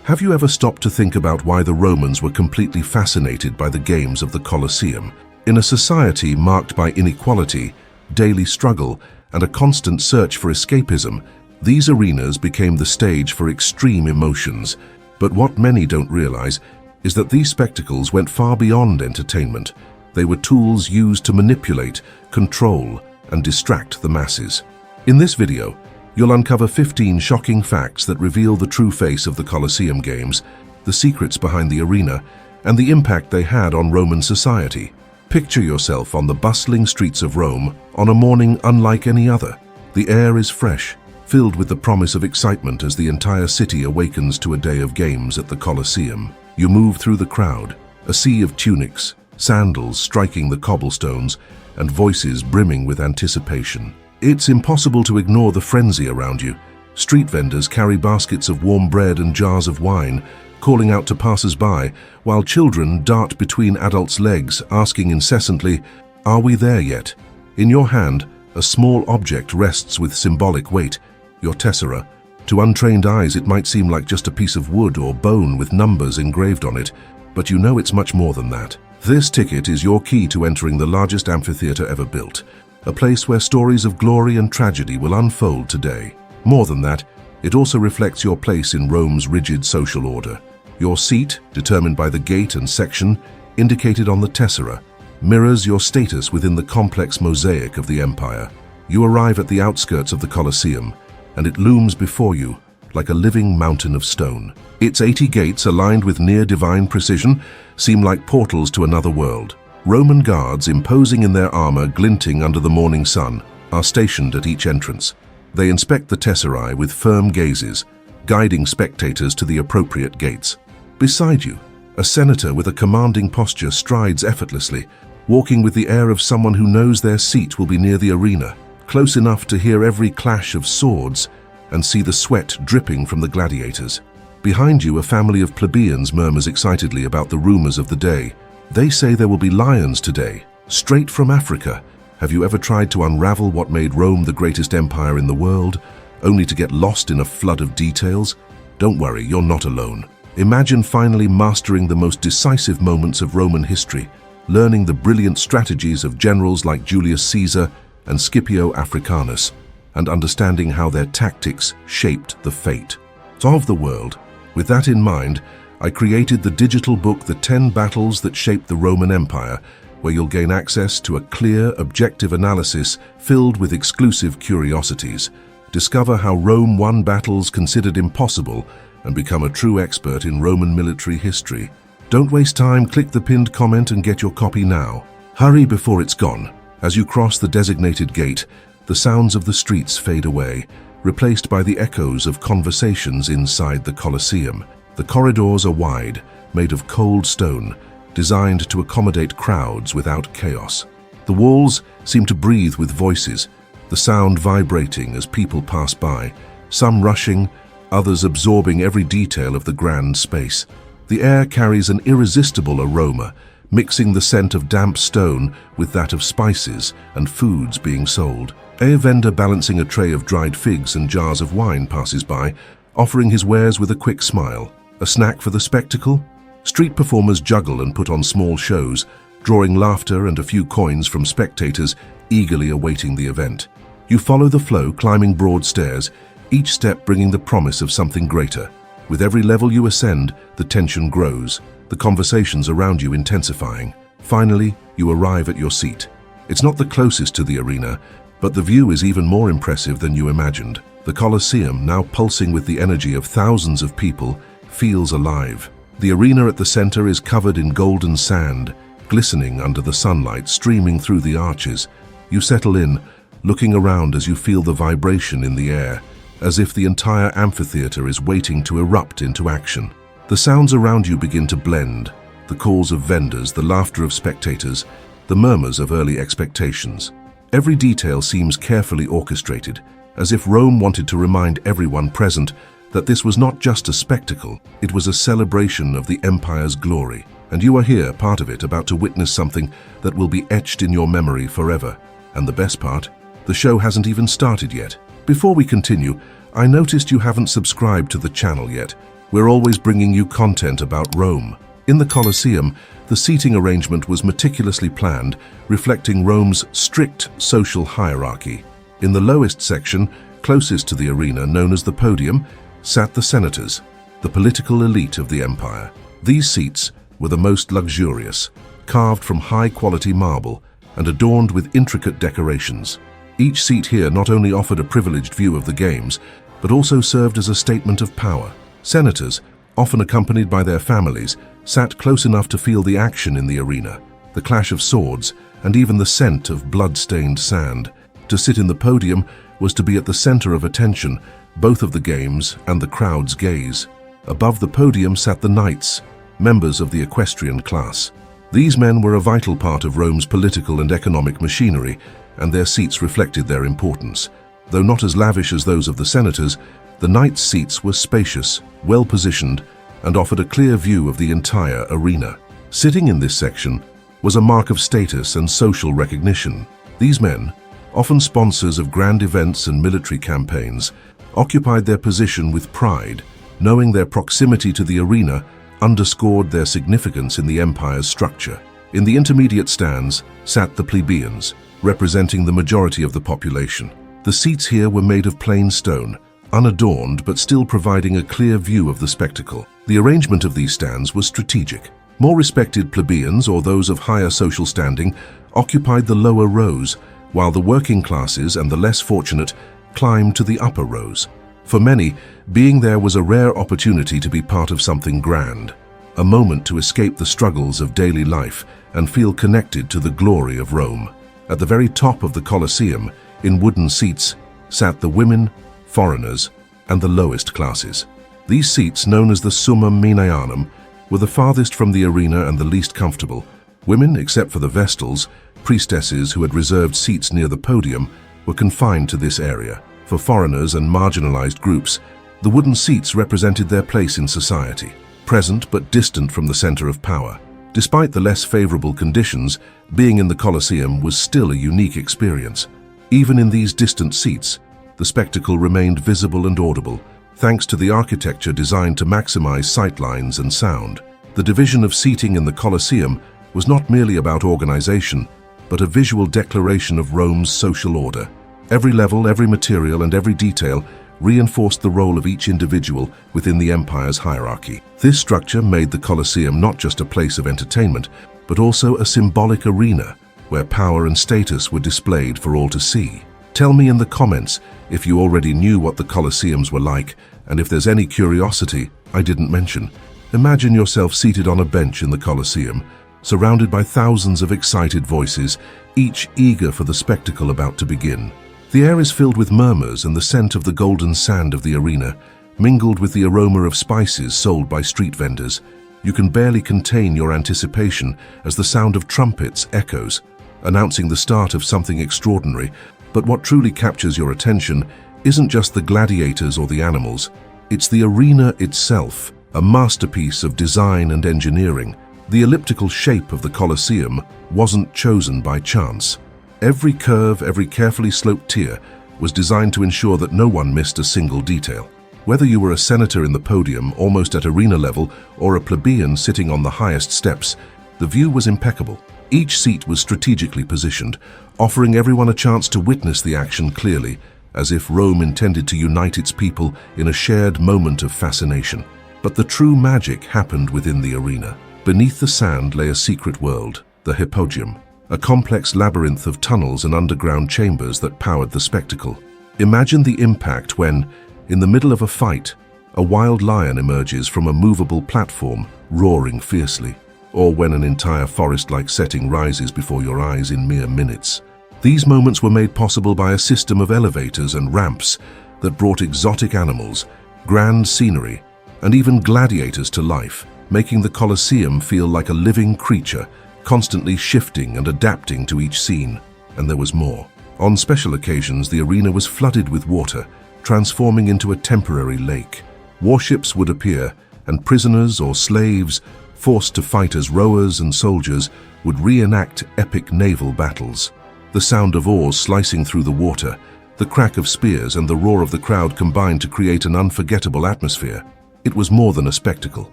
Have you ever stopped to think about why the Romans were completely fascinated by the games of the Colosseum? In a society marked by inequality, daily struggle, and a constant search for escapism, these arenas became the stage for extreme emotions. But what many don't realize is that these spectacles went far beyond entertainment. They were tools used to manipulate, control, and distract the masses. In this video, you'll uncover 15 shocking facts that reveal the true face of the Colosseum Games, the secrets behind the arena, and the impact they had on Roman society. Picture yourself on the bustling streets of Rome on a morning unlike any other. The air is fresh, filled with the promise of excitement as the entire city awakens to a day of games at the Colosseum. You move through the crowd, a sea of tunics, sandals striking the cobblestones, and voices brimming with anticipation. It's impossible to ignore the frenzy around you. Street vendors carry baskets of warm bread and jars of wine, calling out to passers-by, while children dart between adults' legs, asking incessantly, "Are we there yet?" In your hand, a small object rests with symbolic weight, your tessera. To untrained eyes, it might seem like just a piece of wood or bone with numbers engraved on it, but you know it's much more than that. This ticket is your key to entering the largest amphitheater ever built, a place where stories of glory and tragedy will unfold today. More than that, it also reflects your place in Rome's rigid social order. Your seat, determined by the gate and section indicated on the tessera, mirrors your status within the complex mosaic of the empire. You arrive at the outskirts of the Colosseum, and it looms before you like a living mountain of stone. Its 80 gates, aligned with near-divine precision, seem like portals to another world. Roman guards, imposing in their armor glinting under the morning sun, are stationed at each entrance. They inspect the tesserae with firm gazes, guiding spectators to the appropriate gates. Beside you, a senator with a commanding posture strides effortlessly, walking with the air of someone who knows their seat will be near the arena, close enough to hear every clash of swords and see the sweat dripping from the gladiators. Behind you, a family of plebeians murmurs excitedly about the rumors of the day. They say there will be lions today, straight from Africa. Have you ever tried to unravel what made Rome the greatest empire in the world, only to get lost in a flood of details? Don't worry, you're not alone. Imagine finally mastering the most decisive moments of Roman history, learning the brilliant strategies of generals like Julius Caesar and Scipio Africanus, and understanding how their tactics shaped the fate of the world. With that in mind, I created the digital book, The 10 Battles That Shaped the Roman Empire, where you'll gain access to a clear, objective analysis filled with exclusive curiosities. Discover how Rome won battles considered impossible and become a true expert in Roman military history. Don't waste time, click the pinned comment and get your copy now. Hurry before it's gone. As you cross the designated gate, the sounds of the streets fade away, replaced by the echoes of conversations inside the Colosseum. The corridors are wide, made of cold stone, designed to accommodate crowds without chaos. The walls seem to breathe with voices, the sound vibrating as people pass by, some rushing, others absorbing every detail of the grand space. The air carries an irresistible aroma, mixing the scent of damp stone with that of spices and foods being sold. A vendor balancing a tray of dried figs and jars of wine passes by, offering his wares with a quick smile. A snack for the spectacle? Street performers juggle and put on small shows, drawing laughter and a few coins from spectators eagerly awaiting the event. You follow the flow, climbing broad stairs, each step bringing the promise of something greater. With every level you ascend, the tension grows, the conversations around you intensifying. Finally, you arrive at your seat. It's not the closest to the arena, but the view is even more impressive than you imagined. The Colosseum, now pulsing with the energy of thousands of people, feels alive. The arena at the center is covered in golden sand, glistening under the sunlight streaming through the arches. You settle in, looking around as you feel the vibration in the air, as if the entire amphitheater is waiting to erupt into action. The sounds around you begin to blend, the calls of vendors, the laughter of spectators, the murmurs of early expectations. Every detail seems carefully orchestrated, as if Rome wanted to remind everyone present that this was not just a spectacle, it was a celebration of the empire's glory. And you are here, part of it, about to witness something that will be etched in your memory forever. And the best part, the show hasn't even started yet. Before we continue, I noticed you haven't subscribed to the channel yet. we're always bringing you content about Rome. In the Colosseum, the seating arrangement was meticulously planned, reflecting Rome's strict social hierarchy. In the lowest section, closest to the arena known as the podium, sat the senators, the political elite of the empire. These seats were the most luxurious, carved from high-quality marble and adorned with intricate decorations. Each seat here not only offered a privileged view of the games, but also served as a statement of power. Senators, often accompanied by their families, sat close enough to feel the action in the arena, the clash of swords, and even the scent of blood-stained sand. To sit in the podium was to be at the center of attention, both of the games and the crowd's gaze. Above the podium sat the knights, members of the equestrian class. These men were a vital part of Rome's political and economic machinery, and their seats reflected their importance. Though not as lavish as those of the senators, the knights' seats were spacious, well-positioned, and offered a clear view of the entire arena. Sitting in this section was a mark of status and social recognition. These men, often sponsors of grand events and military campaigns, occupied their position with pride, knowing their proximity to the arena underscored their significance in the empire's structure. In the intermediate stands sat the plebeians, representing the majority of the population. The seats here were made of plain stone, unadorned but still providing a clear view of the spectacle. The arrangement of these stands was strategic. More respected plebeians, or those of higher social standing, occupied the lower rows, while the working classes and the less fortunate climbed to the upper rows. For many, being there was a rare opportunity to be part of something grand, a moment to escape the struggles of daily life and feel connected to the glory of Rome. At the very top of the Colosseum, in wooden seats, sat the women, foreigners, and the lowest classes. These seats, known as the Summum Minoanum, were the farthest from the arena and the least comfortable. Women, except for the Vestals, priestesses who had reserved seats near the podium, were confined to this area. For foreigners and marginalized groups, the wooden seats represented their place in society, present but distant from the center of power. Despite the less favorable conditions, being in the Colosseum was still a unique experience. Even in these distant seats, the spectacle remained visible and audible, thanks to the architecture designed to maximize sightlines and sound. The division of seating in the Colosseum was not merely about organization, but a visual declaration of Rome's social order. Every level, every material, and every detail reinforced the role of each individual within the empire's hierarchy. This structure made the Colosseum not just a place of entertainment, but also a symbolic arena where power and status were displayed for all to see. Tell me in the comments if you already knew what the Colosseums were like, and if there's any curiosity I didn't mention. Imagine yourself seated on a bench in the Colosseum, surrounded by thousands of excited voices, each eager for the spectacle about to begin. The air is filled with murmurs, and the scent of the golden sand of the arena, mingled with the aroma of spices sold by street vendors. You can barely contain your anticipation as the sound of trumpets echoes, announcing the start of something extraordinary. But what truly captures your attention isn't just the gladiators or the animals. It's the arena itself, a masterpiece of design and engineering. The elliptical shape of the Colosseum wasn't chosen by chance. Every curve, every carefully sloped tier was designed to ensure that no one missed a single detail. Whether you were a senator in the podium, almost at arena level, or a plebeian sitting on the highest steps, the view was impeccable. Each seat was strategically positioned, offering everyone a chance to witness the action clearly, as if Rome intended to unite its people in a shared moment of fascination. But the true magic happened within the arena. Beneath the sand lay a secret world, the Hippodrome, a complex labyrinth of tunnels and underground chambers that powered the spectacle. Imagine the impact when, in the middle of a fight, a wild lion emerges from a movable platform, roaring fiercely, or when an entire forest-like setting rises before your eyes in mere minutes. These moments were made possible by a system of elevators and ramps that brought exotic animals, grand scenery, and even gladiators to life, making the Colosseum feel like a living creature, constantly shifting and adapting to each scene. And there was more. On special occasions, the arena was flooded with water, transforming into a temporary lake. Warships would appear, and prisoners or slaves, forced to fight as rowers and soldiers, would reenact epic naval battles. The sound of oars slicing through the water, the crack of spears, and the roar of the crowd combined to create an unforgettable atmosphere. It was more than a spectacle.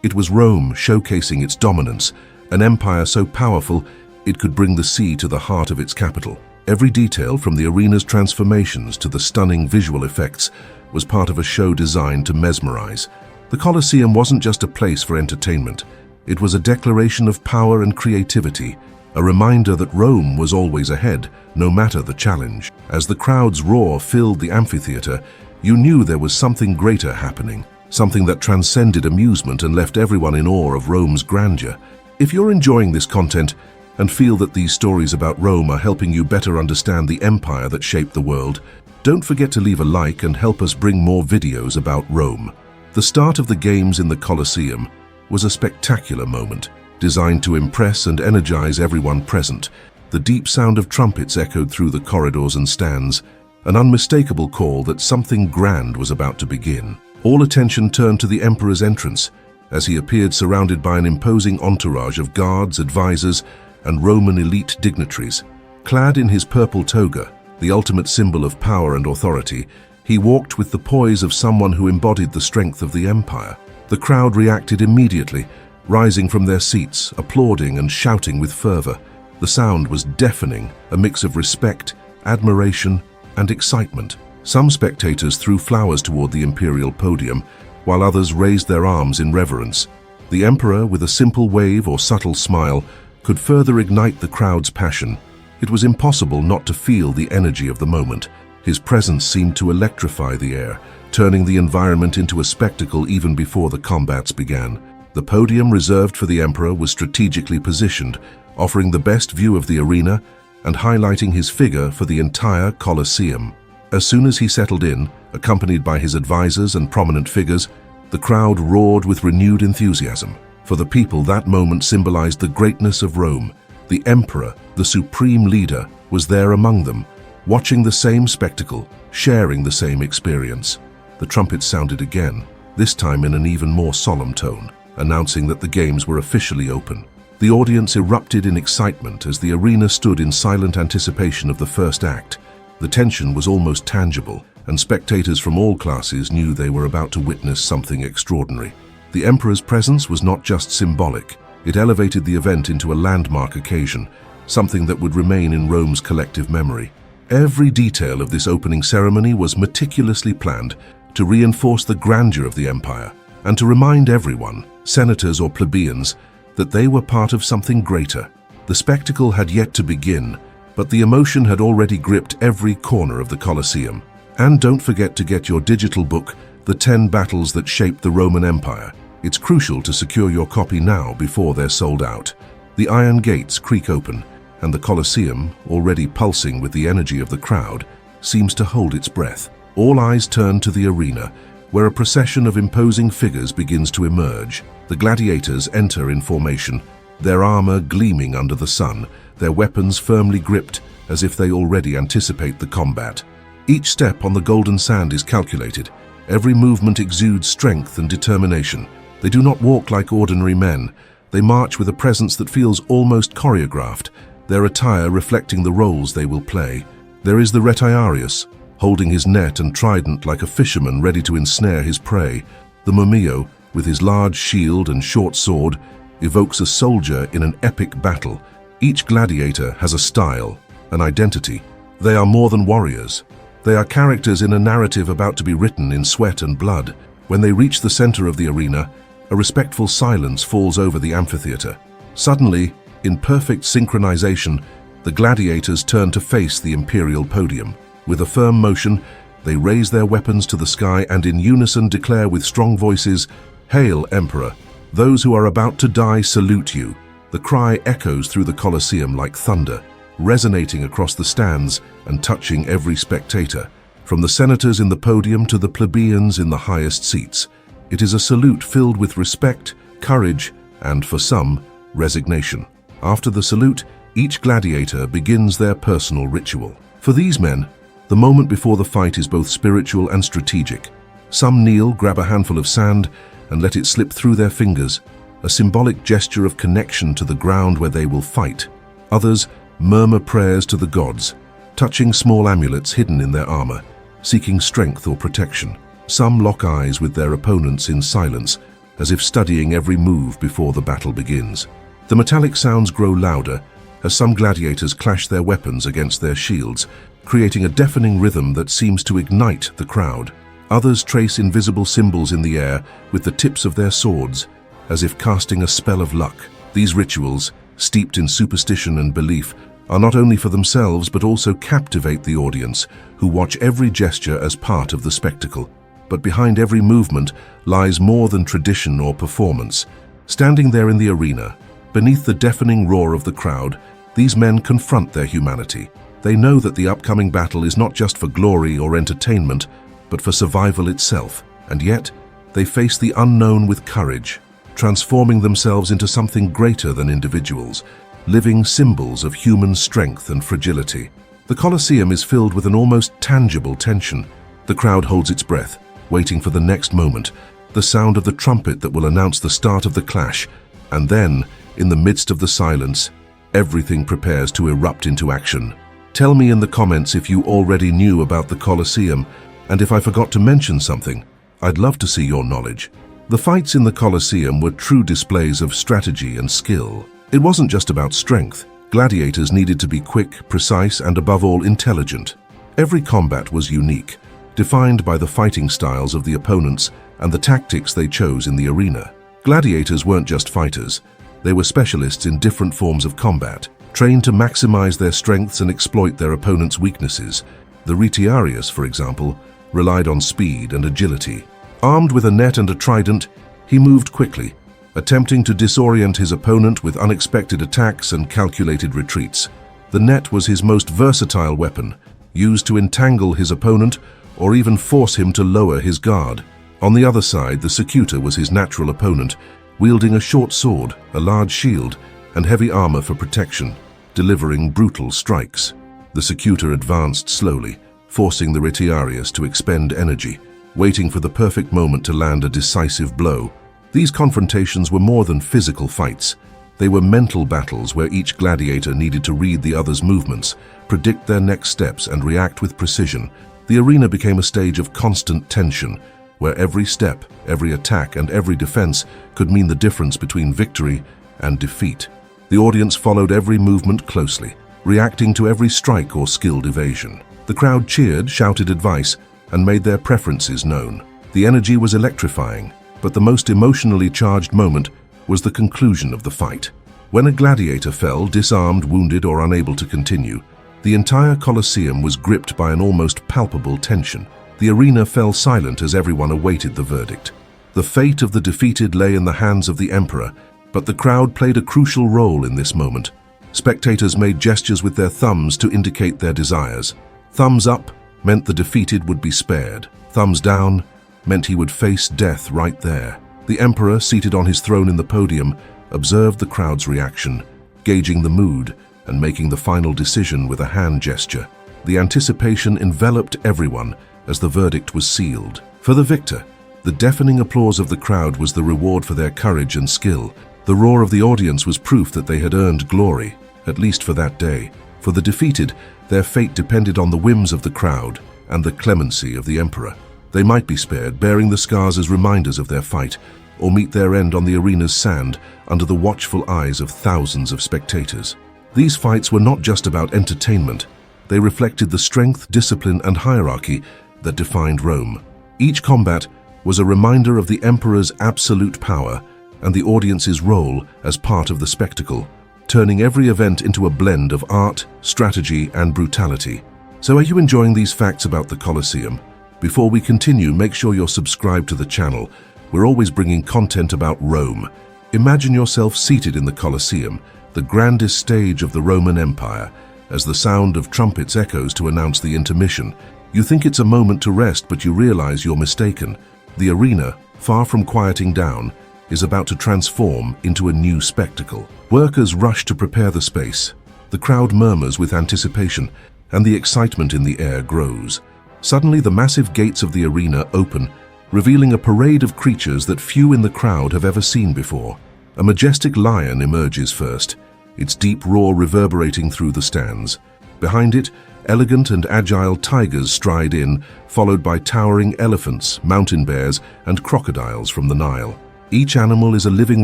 It was Rome showcasing its dominance, an empire so powerful it could bring the sea to the heart of its capital. Every detail, from the arena's transformations to the stunning visual effects, was part of a show designed to mesmerize. The Colosseum wasn't just a place for entertainment. It was a declaration of power and creativity, a reminder that Rome was always ahead, no matter the challenge. As the crowd's roar filled the amphitheater, you knew there was something greater happening, something that transcended amusement and left everyone in awe of Rome's grandeur. If you're enjoying this content and feel that these stories about Rome are helping you better understand the empire that shaped the world, don't forget to leave a like and help us bring more videos about Rome. The start of the games in the Colosseum was a spectacular moment, designed to impress and energize everyone present. The deep sound of trumpets echoed through the corridors and stands, an unmistakable call that something grand was about to begin. All attention turned to the emperor's entrance, as he appeared surrounded by an imposing entourage of guards, advisors, and Roman elite dignitaries. Clad in his purple toga, the ultimate symbol of power and authority, he walked with the poise of someone who embodied the strength of the empire. The crowd reacted immediately, rising from their seats, applauding and shouting with fervor. The sound was deafening, a mix of respect, admiration, and excitement. Some spectators threw flowers toward the imperial podium, while others raised their arms in reverence. The emperor, with a simple wave or subtle smile, could further ignite the crowd's passion. It was impossible not to feel the energy of the moment. His presence seemed to electrify the air, turning the environment into a spectacle even before the combats began. The podium reserved for the emperor was strategically positioned, offering the best view of the arena and highlighting his figure for the entire Colosseum. As soon as he settled in, accompanied by his advisors and prominent figures, the crowd roared with renewed enthusiasm. For the people, that moment symbolized the greatness of Rome. The emperor, the supreme leader, was there among them, watching the same spectacle, sharing the same experience. The trumpets sounded again, this time in an even more solemn tone, announcing that the games were officially open. The audience erupted in excitement as the arena stood in silent anticipation of the first act. The tension was almost tangible, and spectators from all classes knew they were about to witness something extraordinary. The emperor's presence was not just symbolic, it elevated the event into a landmark occasion, something that would remain in Rome's collective memory. Every detail of this opening ceremony was meticulously planned to reinforce the grandeur of the empire and to remind everyone, senators or plebeians, that they were part of something greater. The spectacle had yet to begin, but the emotion had already gripped every corner of the Colosseum. And don't forget to get your digital book, The 10 Battles That Shaped the Roman Empire. It's crucial to secure your copy now before they're sold out. The iron gates creak open, and the Colosseum, already pulsing with the energy of the crowd, seems to hold its breath. All eyes turn to the arena, where a procession of imposing figures begins to emerge. The gladiators enter in formation, their armor gleaming under the sun, their weapons firmly gripped as if they already anticipate the combat. Each step on the golden sand is calculated. Every movement exudes strength and determination. They do not walk like ordinary men. They march with a presence that feels almost choreographed, their attire reflecting the roles they will play. There is the retiarius, holding his net and trident like a fisherman ready to ensnare his prey. The mumio, with his large shield and short sword, evokes a soldier in an epic battle. Each gladiator has a style, an identity. They are more than warriors. They are characters in a narrative about to be written in sweat and blood. When they reach the center of the arena, a respectful silence falls over the amphitheater. Suddenly, in perfect synchronization, the gladiators turn to face the imperial podium. With a firm motion, they raise their weapons to the sky and in unison declare with strong voices, "Hail, Emperor! Those who are about to die salute you." The cry echoes through the Colosseum like thunder, resonating across the stands and touching every spectator, from the senators in the podium to the plebeians in the highest seats. It is a salute filled with respect, courage, and, for some, resignation. After the salute, each gladiator begins their personal ritual. For these men, the moment before the fight is both spiritual and strategic. Some kneel, grab a handful of sand, and let it slip through their fingers, a symbolic gesture of connection to the ground where they will fight. Others murmur prayers to the gods, touching small amulets hidden in their armor, seeking strength or protection. Some lock eyes with their opponents in silence, as if studying every move before the battle begins. The metallic sounds grow louder as some gladiators clash their weapons against their shields, creating a deafening rhythm that seems to ignite the crowd. Others trace invisible symbols in the air with the tips of their swords, as if casting a spell of luck. These rituals, steeped in superstition and belief, are not only for themselves but also captivate the audience, who watch every gesture as part of the spectacle. But behind every movement lies more than tradition or performance. Standing there in the arena, beneath the deafening roar of the crowd, these men confront their humanity. They know that the upcoming battle is not just for glory or entertainment, but for survival itself, and yet they face the unknown with courage, transforming themselves into something greater than individuals, living symbols of human strength and fragility. The Colosseum is filled with an almost tangible tension. The crowd holds its breath, waiting for the next moment, the sound of the trumpet that will announce the start of the clash, and then, in the midst of the silence, everything prepares to erupt into action. Tell me in the comments if you already knew about the Colosseum, and if I forgot to mention something, I'd love to see your knowledge. The fights in the Colosseum were true displays of strategy and skill. It wasn't just about strength. Gladiators needed to be quick, precise, and above all, intelligent. Every combat was unique, defined by the fighting styles of the opponents and the tactics they chose in the arena. Gladiators weren't just fighters. They were specialists in different forms of combat, trained to maximize their strengths and exploit their opponents' weaknesses. The retiarius, for example, relied on speed and agility. Armed with a net and a trident, he moved quickly, attempting to disorient his opponent with unexpected attacks and calculated retreats. The net was his most versatile weapon, used to entangle his opponent or even force him to lower his guard. On the other side, the secutor was his natural opponent, wielding a short sword, a large shield, and heavy armor for protection, delivering brutal strikes. The secutor advanced slowly, forcing the retiarius to expend energy, waiting for the perfect moment to land a decisive blow. These confrontations were more than physical fights. They were mental battles where each gladiator needed to read the other's movements, predict their next steps, and react with precision. The arena became a stage of constant tension, where every step, every attack, and every defense could mean the difference between victory and defeat. The audience followed every movement closely, reacting to every strike or skilled evasion. The crowd cheered, shouted advice, and made their preferences known. The energy was electrifying, but the most emotionally charged moment was the conclusion of the fight. When a gladiator fell, disarmed, wounded, or unable to continue, the entire Colosseum was gripped by an almost palpable tension. The arena fell silent as everyone awaited the verdict. The fate of the defeated lay in the hands of the emperor, but the crowd played a crucial role in this moment. Spectators made gestures with their thumbs to indicate their desires. Thumbs up meant the defeated would be spared. Thumbs down meant he would face death right there. The emperor, seated on his throne in the podium, observed the crowd's reaction, gauging the mood and making the final decision with a hand gesture. The anticipation enveloped everyone as the verdict was sealed. For the victor, the deafening applause of the crowd was the reward for their courage and skill. The roar of the audience was proof that they had earned glory, at least for that day. For the defeated, their fate depended on the whims of the crowd and the clemency of the emperor. They might be spared, bearing the scars as reminders of their fight, or meet their end on the arena's sand under the watchful eyes of thousands of spectators. These fights were not just about entertainment. They reflected the strength, discipline, and hierarchy that defined Rome. Each combat was a reminder of the emperor's absolute power and the audience's role as part of the spectacle, turning every event into a blend of art, strategy, and brutality. So are you enjoying these facts about the Colosseum? Before we continue, make sure you're subscribed to the channel. We're always bringing content about Rome. Imagine yourself seated in the Colosseum, the grandest stage of the Roman Empire, as the sound of trumpets echoes to announce the intermission. You think it's a moment to rest, but you realize you're mistaken. The arena, far from quieting down, is about to transform into a new spectacle. Workers rush to prepare the space. The crowd murmurs with anticipation, and the excitement in the air grows. Suddenly, the massive gates of the arena open, revealing a parade of creatures that few in the crowd have ever seen before. A majestic lion emerges first, its deep roar reverberating through the stands. Behind it, elegant and agile tigers stride in, followed by towering elephants, mountain bears, and crocodiles from the Nile. Each animal is a living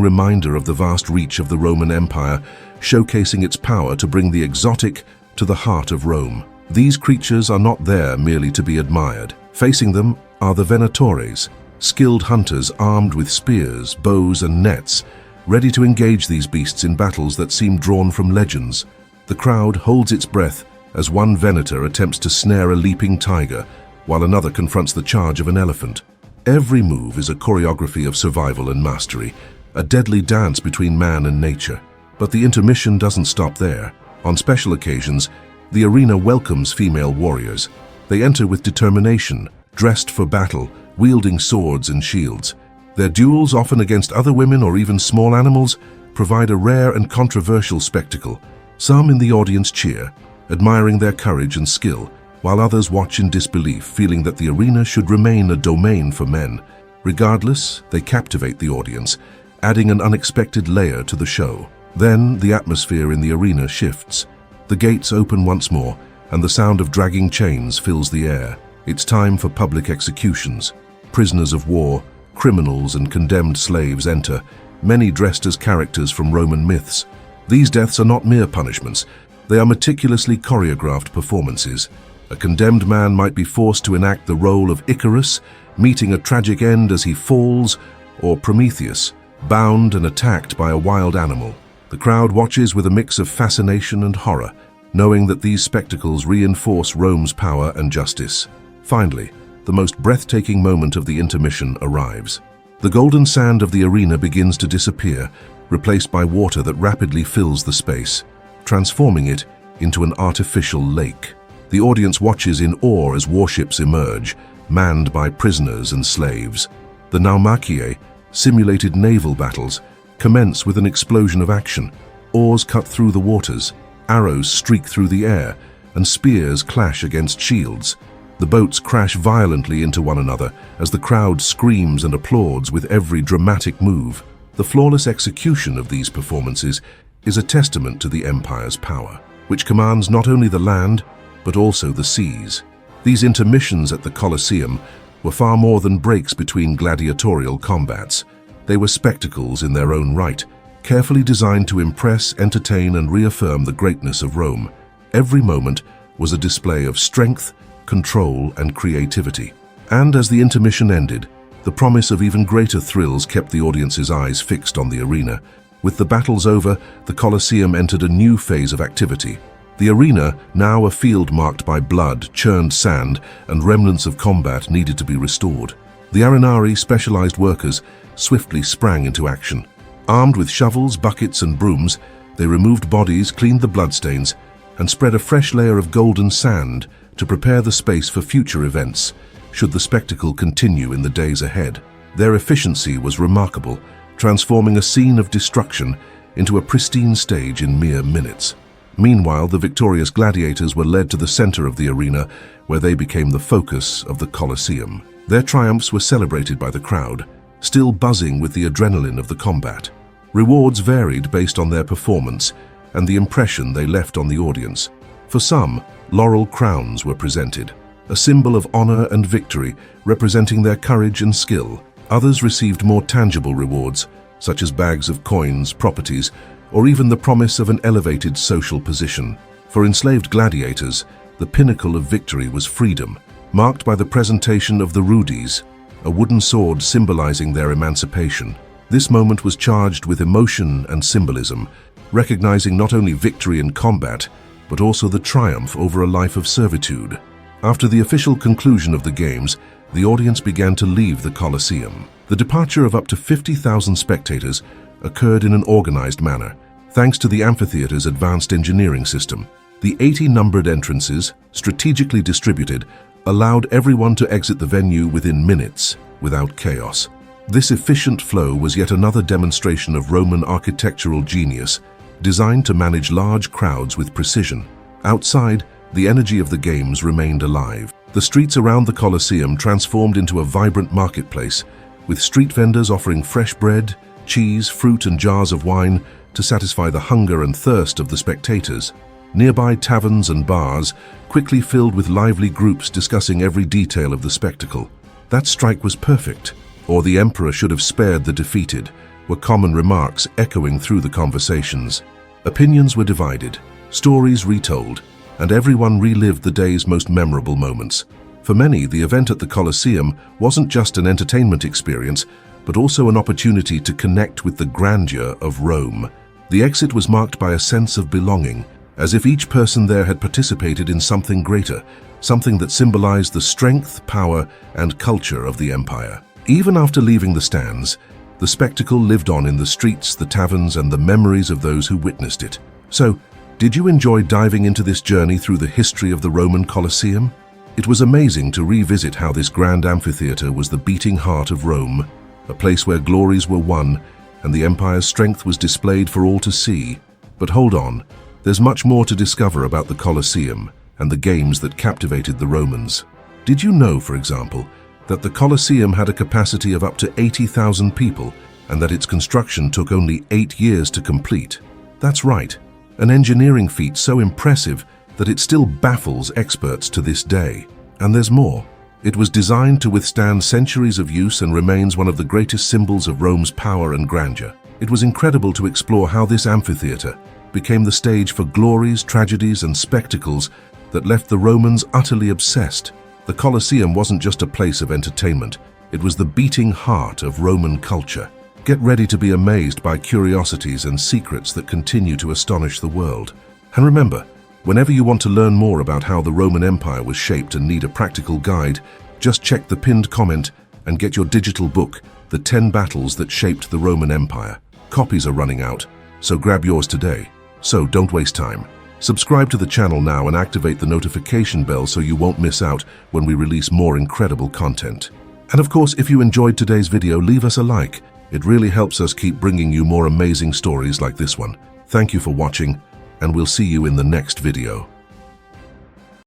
reminder of the vast reach of the Roman Empire, showcasing its power to bring the exotic to the heart of Rome. These creatures are not there merely to be admired. Facing them are the Venatores, skilled hunters armed with spears, bows, and nets, ready to engage these beasts in battles that seem drawn from legends. The crowd holds its breath as one Venator attempts to snare a leaping tiger, while another confronts the charge of an elephant. Every move is a choreography of survival and mastery, a deadly dance between man and nature. But the intermission doesn't stop there. On special occasions, the arena welcomes female warriors. They enter with determination, dressed for battle, wielding swords and shields. Their duels, often against other women or even small animals, provide a rare and controversial spectacle. Some in the audience cheer, admiring their courage and skill, while others watch in disbelief, feeling that the arena should remain a domain for men. Regardless, they captivate the audience, adding an unexpected layer to the show. Then, the atmosphere in the arena shifts. The gates open once more, and the sound of dragging chains fills the air. It's time for public executions. Prisoners of war, criminals, and condemned slaves enter, many dressed as characters from Roman myths. These deaths are not mere punishments. They are meticulously choreographed performances. A condemned man might be forced to enact the role of Icarus, meeting a tragic end as he falls, or Prometheus, bound and attacked by a wild animal. The crowd watches with a mix of fascination and horror, knowing that these spectacles reinforce Rome's power and justice. Finally, the most breathtaking moment of the intermission arrives. The golden sand of the arena begins to disappear, replaced by water that rapidly fills the space, transforming it into an artificial lake. The audience watches in awe as warships emerge, manned by prisoners and slaves. The Naumachia, simulated naval battles, commence with an explosion of action. Oars cut through the waters, arrows streak through the air, and spears clash against shields. The boats crash violently into one another as the crowd screams and applauds with every dramatic move. The flawless execution of these performances is a testament to the empire's power, which commands not only the land, but also the seas. These intermissions at the Colosseum were far more than breaks between gladiatorial combats. They were spectacles in their own right, carefully designed to impress, entertain, and reaffirm the greatness of Rome. Every moment was a display of strength, control, and creativity. And as the intermission ended, the promise of even greater thrills kept the audience's eyes fixed on the arena. With the battles over, the Colosseum entered a new phase of activity. The arena, now a field marked by blood, churned sand, and remnants of combat, needed to be restored. The arenari, specialized workers, swiftly sprang into action. Armed with shovels, buckets, and brooms, they removed bodies, cleaned the bloodstains, and spread a fresh layer of golden sand to prepare the space for future events, should the spectacle continue in the days ahead. Their efficiency was remarkable, transforming a scene of destruction into a pristine stage in mere minutes. Meanwhile, the victorious gladiators were led to the center of the arena, where they became the focus of the Colosseum. Their triumphs were celebrated by the crowd, still buzzing with the adrenaline of the combat. Rewards varied based on their performance and the impression they left on the audience. For some, laurel crowns were presented, a symbol of honor and victory representing their courage and skill. Others received more tangible rewards, such as bags of coins, properties, or even the promise of an elevated social position. For enslaved gladiators, the pinnacle of victory was freedom, marked by the presentation of the rudis, a wooden sword symbolizing their emancipation. This moment was charged with emotion and symbolism, recognizing not only victory in combat, but also the triumph over a life of servitude. After the official conclusion of the games, the audience began to leave the Colosseum. The departure of up to 50,000 spectators occurred in an organized manner, thanks to the amphitheater's advanced engineering system. The 80 numbered entrances, strategically distributed, allowed everyone to exit the venue within minutes, without chaos. This efficient flow was yet another demonstration of Roman architectural genius, designed to manage large crowds with precision. Outside, the energy of the games remained alive. The streets around the Colosseum transformed into a vibrant marketplace, with street vendors offering fresh bread, cheese, fruit, and jars of wine to satisfy the hunger and thirst of the spectators. Nearby taverns and bars quickly filled with lively groups discussing every detail of the spectacle. "That strike was perfect," or "the emperor should have spared the defeated," were common remarks echoing through the conversations. Opinions were divided, stories retold, and everyone relived the day's most memorable moments. For many, the event at the Colosseum wasn't just an entertainment experience, but also an opportunity to connect with the grandeur of Rome. The exit was marked by a sense of belonging, as if each person there had participated in something greater, something that symbolized the strength, power, and culture of the empire. Even after leaving the stands, the spectacle lived on in the streets, the taverns, and the memories of those who witnessed it. So, did you enjoy diving into this journey through the history of the Roman Colosseum? It was amazing to revisit how this grand amphitheater was the beating heart of Rome, a place where glories were won and the empire's strength was displayed for all to see. But hold on, there's much more to discover about the Colosseum and the games that captivated the Romans. Did you know, for example, that the Colosseum had a capacity of up to 80,000 people and that its construction took only 8 years to complete? That's right, an engineering feat so impressive that it still baffles experts to this day. And there's more. It was designed to withstand centuries of use and remains one of the greatest symbols of Rome's power and grandeur. It was incredible to explore how this amphitheater became the stage for glories, tragedies, and spectacles that left the Romans utterly obsessed. The Colosseum wasn't just a place of entertainment, it was the beating heart of Roman culture. Get ready to be amazed by curiosities and secrets that continue to astonish the world. And remember, whenever you want to learn more about how the Roman Empire was shaped and need a practical guide, just check the pinned comment and get your digital book, The 10 Battles That Shaped the Roman Empire. Copies are running out, so grab yours today. So don't waste time. Subscribe to the channel now and activate the notification bell so you won't miss out when we release more incredible content. And of course, if you enjoyed today's video, leave us a like. It really helps us keep bringing you more amazing stories like this one. Thank you for watching, and we'll see you in the next video.